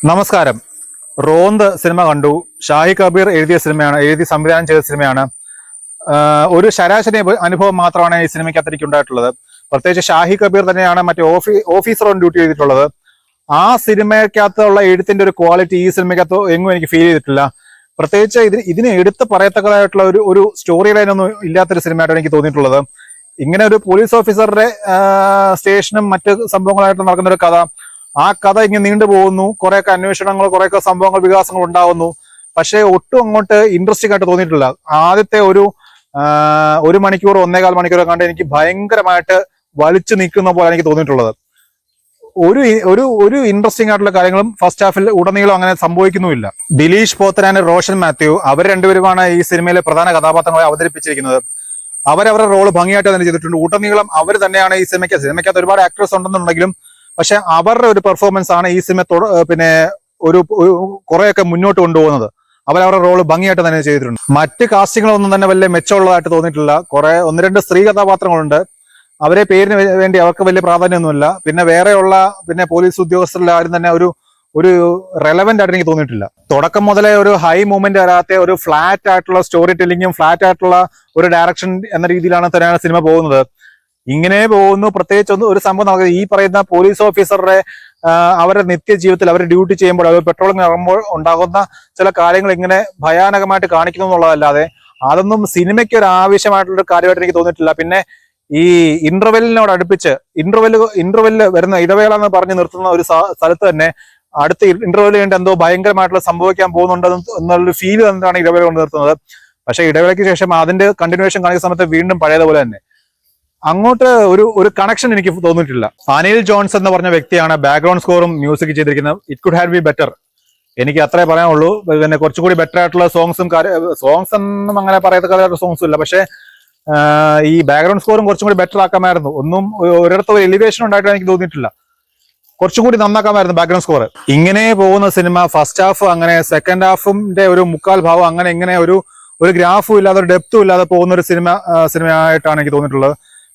നമസ്കാരം. റോന്ത് സിനിമ കണ്ടു. ഷാഹി കബീർ എഴുതി സംവിധാനം ചെയ്ത സിനിമയാണ്. ഒരു ശരാശരി അനുഭവം മാത്രമാണ് ഈ സിനിമയ്ക്കകത്ത് എനിക്ക് ഉണ്ടായിട്ടുള്ളത്. പ്രത്യേകിച്ച് ഷാഹി കബീർ തന്നെയാണ് മറ്റേ ഓഫീസർ ഓൺ ഡ്യൂട്ടി ചെയ്തിട്ടുള്ളത്. ആ സിനിമയ്ക്കകത്തുള്ള എഴുത്തിന്റെ ഒരു ക്വാളിറ്റി ഈ സിനിമയ്ക്കകത്ത് എങ്ങും എനിക്ക് ഫീൽ ചെയ്തിട്ടില്ല. പ്രത്യേകിച്ച് ഇതിന് എടുത്ത് പറയത്തക്കതായിട്ടുള്ള ഒരു സ്റ്റോറി ലൈൻ ഒന്നും ഇല്ലാത്തൊരു സിനിമയായിട്ടാണ് എനിക്ക് തോന്നിയിട്ടുള്ളത്. ഇങ്ങനെ ഒരു പോലീസ് ഓഫീസറുടെ സ്റ്റേഷനും മറ്റ് സംഭവങ്ങളായിട്ട് നടക്കുന്ന ഒരു കഥ, ആ കഥ ഇങ്ങനെ നീണ്ടുപോകുന്നു. കുറെയൊക്കെ അന്വേഷണങ്ങൾ, കുറെയൊക്കെ സംഭവങ്ങൾ, വികാസങ്ങൾ ഉണ്ടാവുന്നു. പക്ഷേ ഒട്ടും അങ്ങോട്ട് ഇൻട്രസ്റ്റിംഗ് ആയിട്ട് തോന്നിയിട്ടില്ല. ആദ്യത്തെ ഒരു മണിക്കൂർ, 1.25 മണിക്കൂറോ കണ്ട് എനിക്ക് ഭയങ്കരമായിട്ട് വലിച്ചു നിൽക്കുന്ന പോലെ എനിക്ക് തോന്നിയിട്ടുള്ളത്. ഒരു ഇൻട്രസ്റ്റിംഗ് ആയിട്ടുള്ള കാര്യങ്ങളും ഫസ്റ്റ് ഹാഫിൽ ഉടനീളം അങ്ങനെ സംഭവിക്കുന്നുമില്ല. ദിലീഷ് പോത്തനാൻ, റോഷൻ മാത്യു, അവർ രണ്ടുപേരുമാണ് ഈ സിനിമയിലെ പ്രധാന കഥാപാത്രങ്ങളെ അവതരിപ്പിച്ചിരിക്കുന്നത്. അവരവരുടെ റോള് ഭംഗിയായിട്ട് തന്നെ ചെയ്തിട്ടുണ്ട്. ഉടനീളം അവർ തന്നെയാണ് ഈ സിനിമയ്ക്കകത്ത് ഒരുപാട് ആക്ടേഴ്സ് ഉണ്ടെന്നുണ്ടെങ്കിലും പക്ഷെ അവരുടെ ഒരു പെർഫോമൻസ് ആണ് ഈ സിനിമ കുറെയൊക്കെ മുന്നോട്ട് കൊണ്ടുപോകുന്നത്. അവരവരുടെ റോള് ഭംഗിയായിട്ട് തന്നെ ചെയ്തിട്ടുണ്ട്. മറ്റ് കാസ്റ്റിങ്ങളൊന്നും തന്നെ വലിയ മെച്ചമുള്ളതായിട്ട് തോന്നിയിട്ടില്ല. 1-2 സ്ത്രീ കഥാപാത്രങ്ങളുണ്ട്. അവരെ പേരിന് വേണ്ടി അവർക്ക് വലിയ പ്രാധാന്യമൊന്നുമില്ല. പിന്നെ വേറെയുള്ള പോലീസ് ഉദ്യോഗസ്ഥരുടെ ആരും തന്നെ ഒരു റെലവെന്റ് ആയിട്ട് എനിക്ക് തോന്നിയിട്ടില്ല. തുടക്കം മുതലേ ഒരു ഹൈ മൂവ്മെന്റ് വരാത്ത ഒരു ഫ്ലാറ്റ് ആയിട്ടുള്ള സ്റ്റോറി ടെല്ലിങ്ങും ഫ്ലാറ്റ് ആയിട്ടുള്ള ഒരു ഡയറക്ഷൻ എന്ന രീതിയിലാണ് തന്നെയാണ് സിനിമ പോകുന്നത്. ഇങ്ങനെ പോകുന്നു. പ്രത്യേകിച്ച് ഒരു സംഭവം നടക്കുന്നത്, ഈ പറയുന്ന പോലീസ് ഓഫീസറുടെ അവരുടെ നിത്യജീവിതത്തിൽ അവർ ഡ്യൂട്ടി ചെയ്യുമ്പോൾ, അവർ പെട്രോളിംഗ് ഇറങ്ങുമ്പോൾ ഉണ്ടാകുന്ന ചില കാര്യങ്ങൾ ഇങ്ങനെ ഭയാനകമായിട്ട് കാണിക്കുന്നു എന്നുള്ളതല്ലാതെ അതൊന്നും സിനിമയ്ക്ക് ഒരു ആവശ്യമായിട്ടുള്ള കാര്യമായിട്ട് എനിക്ക് തോന്നിയിട്ടില്ല. പിന്നെ ഈ ഇന്റർവെല്ലിനോട് അടുപ്പിച്ച് ഇന്റർവെല്ലിൽ വരുന്ന ഇടവേള എന്ന് പറഞ്ഞ് നിർത്തുന്ന ഒരു സ്ഥലത്ത് തന്നെ അടുത്ത ഇന്റർവെല്ലിൽ വേണ്ടി എന്തോ ഭയങ്കരമായിട്ടുള്ള സംഭവിക്കാൻ പോകുന്നുണ്ടെന്നുള്ളൊരു ഫീൽ തന്നെയാണ് ഇടവേള കൊണ്ട് നിർത്തുന്നത്. പക്ഷെ ഇടവേളയ്ക്ക് ശേഷം അതിന്റെ കണ്ടിന്യൂവേഷൻ കാണിക്കുന്ന സമയത്ത് വീണ്ടും പഴയതുപോലെ തന്നെ അങ്ങോട്ട് ഒരു കണക്ഷൻ എനിക്ക് തോന്നിയിട്ടില്ല. അനിൽ ജോൺസ് എന്ന് പറഞ്ഞ വ്യക്തിയാണ് ബാക്ക്ഗ്രൗണ്ട് സ്കോറും മ്യൂസിക് ചെയ്തിരിക്കുന്നത്. It could have be better. എനിക്ക് അത്രേ പറയാനുള്ളൂ. പിന്നെ കുറച്ചുകൂടി ബെറ്റർ ആയിട്ടുള്ള സോങ്സ് ഒന്നും അങ്ങനെ പറയത്തക്ക സോങ്സും ഇല്ല. പക്ഷെ ഈ ബാക്ക്ഗ്രൗണ്ട് സ്കോറും കുറച്ചും കൂടി ബെറ്റർ ആക്കാമായിരുന്നു. ഒരിടത്തും ഒരു എലിവേഷൻ ഉണ്ടായിട്ട് എനിക്ക് തോന്നിയിട്ടില്ല. കുറച്ചും കൂടി നന്നാക്കാമായിരുന്നു ബാക്ക്ഗ്രൗണ്ട് സ്കോർ. ഇങ്ങനെ പോകുന്ന സിനിമ ഫസ്റ്റ് ഹാഫ് അങ്ങനെ, സെക്കൻഡ് ഹാഫിന്റെ ഒരു 1/4 ഭാഗം അങ്ങനെ, ഇങ്ങനെ ഒരു ഗ്രാഫും ഇല്ലാതെ, ഒരു ഡെപ്തും ഇല്ലാതെ പോകുന്ന ഒരു സിനിമയായിട്ടാണ് എനിക്ക് തോന്നിയിട്ടുള്ളത്.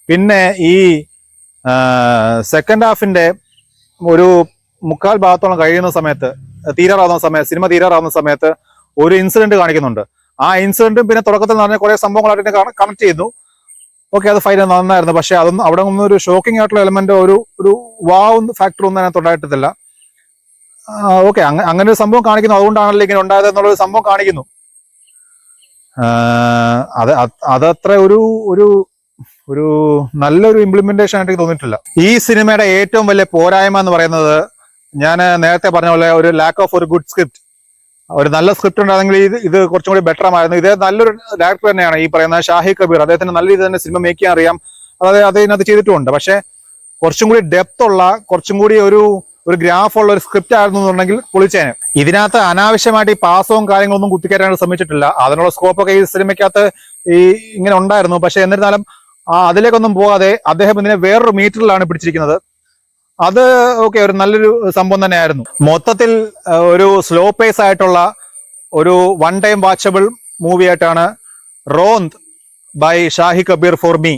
പിന്നെ ഈ സെക്കൻഡ് ഹാഫിന്റെ ഒരു 1/4 ഭാഗത്തോളം കഴിയുന്ന സമയത്ത്, സിനിമ തീരാറാവുന്ന സമയത്ത് ഒരു ഇൻസിഡന്റ് കാണിക്കുന്നുണ്ട്. ആ ഇൻസിഡന്റും പിന്നെ തുടക്കത്തിൽ പറഞ്ഞ കുറെ സംഭവങ്ങളായിട്ട് കണക്ട് ചെയ്യുന്നു. ഓക്കെ, അത് ഫൈൻ, നന്നായിരുന്നു. പക്ഷെ അതൊന്നും അവിടെ ഒന്നും ഒരു ഷോക്കിംഗ് ആയിട്ടുള്ള എലമെന്റോ ഒരു വാവ് ഫാക്ടർ ഒന്നും അതിനകത്ത് ഉണ്ടായിട്ടില്ല. ഓക്കെ, അങ്ങനെ ഒരു സംഭവം കാണിക്കുന്നു. അതുകൊണ്ടാണല്ലോ ഇങ്ങനെ ഉണ്ടായത് എന്നുള്ളൊരു സംഭവം കാണിക്കുന്നു. അതത്ര ഒരു നല്ലൊരു ഇംപ്ലിമെന്റേഷൻ ആയിട്ട് തോന്നിയിട്ടില്ല. ഈ സിനിമയുടെ ഏറ്റവും വലിയ പോരായ്മ എന്ന് പറയുന്നത്, ഞാൻ നേരത്തെ പറഞ്ഞ പോലെ ഒരു ലാക്ക് ഓഫ് ഒരു ഗുഡ് സ്ക്രിപ്റ്റ്. ഒരു നല്ല സ്ക്രിപ്റ്റ് ഉണ്ടായിരുന്നെങ്കിൽ ഇത് കുറച്ചും കൂടി ബെറ്റർ ആയിരുന്നു. ഇതേ നല്ലൊരു ഡയറക്ടർ തന്നെയാണ് ഈ പറയുന്ന ഷാഹി കബീർ. അദ്ദേഹത്തിന് നല്ല രീതിയിൽ തന്നെ സിനിമ മേക്ക് ചെയ്യാൻ അറിയാം. അതായത് ഇതിനകത്ത് ചെയ്തിട്ടുമുണ്ട്. പക്ഷെ കുറച്ചും കൂടി ഡെപ്ത് ഉള്ള, കുറച്ചും കൂടി ഒരു ഗ്രാഫ് ഉള്ള ഒരു സ്ക്രിപ്റ്റ് ആയിരുന്നു എന്നുണ്ടെങ്കിൽ പൊളിച്ചേനെ. ഇതിനകത്ത് അനാവശ്യമായിട്ട് ഈ പാസവും കാര്യങ്ങളൊന്നും കുത്തിക്കയറ്റാനായിട്ട് ശ്രമിച്ചിട്ടില്ല. അതിനുള്ള സ്കോപ്പൊക്കെ ഈ സിനിമയ്ക്കകത്ത് ഇങ്ങനെ ഉണ്ടായിരുന്നു. പക്ഷെ എന്നിരുന്നാലും അതിലേക്കൊന്നും പോകാതെ അദ്ദേഹം ഇതിനെ വേറൊരു മീറ്ററിലാണ് പിടിച്ചിരിക്കുന്നത്. അത് ഓക്കെ, ഒരു നല്ലൊരു സംഭവം തന്നെയായിരുന്നു. മൊത്തത്തിൽ ഒരു സ്ലോ പേസ് ആയിട്ടുള്ള ഒരു 1 ടൈം വാച്ചബിൾ മൂവി ആയിട്ടാണ് Ronth by Shahi Kabir for me